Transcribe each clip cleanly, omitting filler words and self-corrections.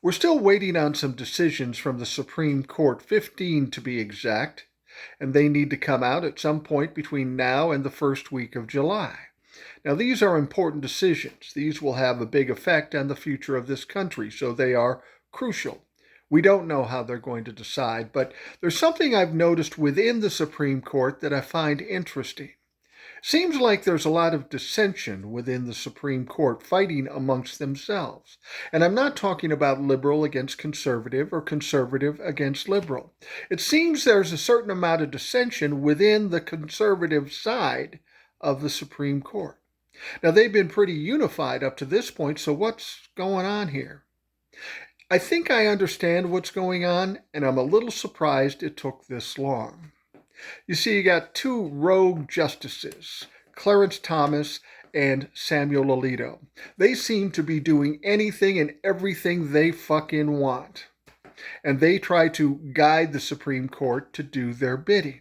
We're still waiting on some decisions from the Supreme Court, 15 to be exact, and they need to come out at some point between now and the first week of July. Now, these are important decisions. These will have a big effect on the future of this country, so they are crucial. We don't know how they're going to decide, but there's something I've noticed within the Supreme Court that I find interesting. Seems like there's a lot of dissension within the Supreme Court, fighting amongst themselves. And I'm not talking about liberal against conservative or conservative against liberal. It seems there's a certain amount of dissension within the conservative side of the Supreme Court. Now, they've been pretty unified up to this point, so what's going on here? I think I understand what's going on, and I'm a little surprised it took this long. You see, you got two rogue justices, Clarence Thomas and Samuel Alito. They seem to be doing anything and everything they fucking want. And they try to guide the Supreme Court to do their bidding.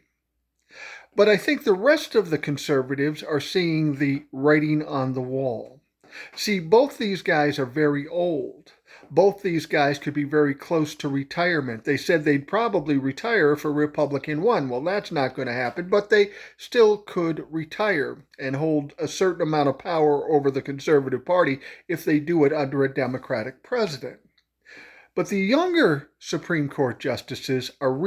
But I think the rest of the conservatives are seeing the writing on the wall. See, both these guys are very old. Both these guys could be very close to retirement. They said they'd probably retire if a Republican won. Well, that's not going to happen, but they still could retire and hold a certain amount of power over the Conservative Party if they do it under a Democratic president. But the younger Supreme Court justices are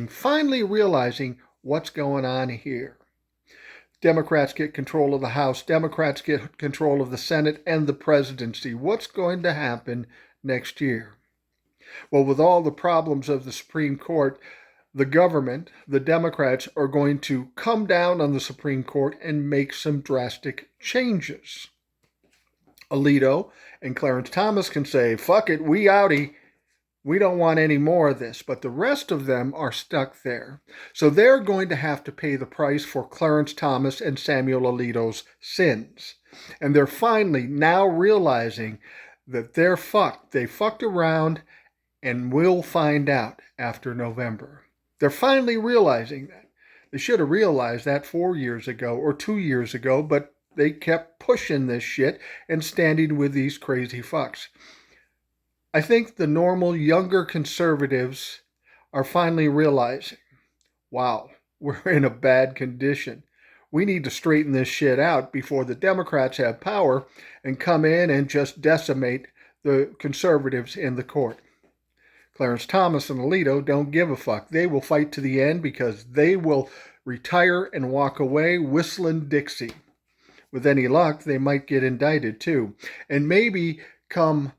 finally realizing what's going on here. Democrats get control of the House, Democrats get control of the Senate and the presidency. What's going to happen next year? Well, with all the problems of the Supreme Court, the government, the Democrats, are going to come down on the Supreme Court and make some drastic changes. Alito and Clarence Thomas can say, fuck it, we outie. We don't want any more of this, but the rest of them are stuck there. So they're going to have to pay the price for Clarence Thomas and Samuel Alito's sins. And they're finally now realizing that they're fucked. They fucked around, and we'll find out after November. They're finally realizing that. They should have realized that 4 years ago or 2 years ago, but they kept pushing this shit and standing with these crazy fucks. I think the normal younger conservatives are finally realizing, wow, we're in a bad condition. We need to straighten this shit out before the Democrats have power and come in and just decimate the conservatives in the court. Clarence Thomas and Alito don't give a fuck. They will fight to the end because they will retire and walk away whistling Dixie. With any luck, they might get indicted too. And maybe come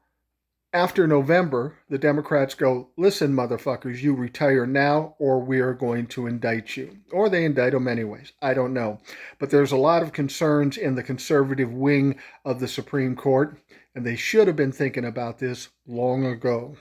after November, the Democrats go, listen, motherfuckers, you retire now or we are going to indict you. Or they indict them anyways. I don't know. But there's a lot of concerns in the conservative wing of the Supreme Court, and they should have been thinking about this long ago.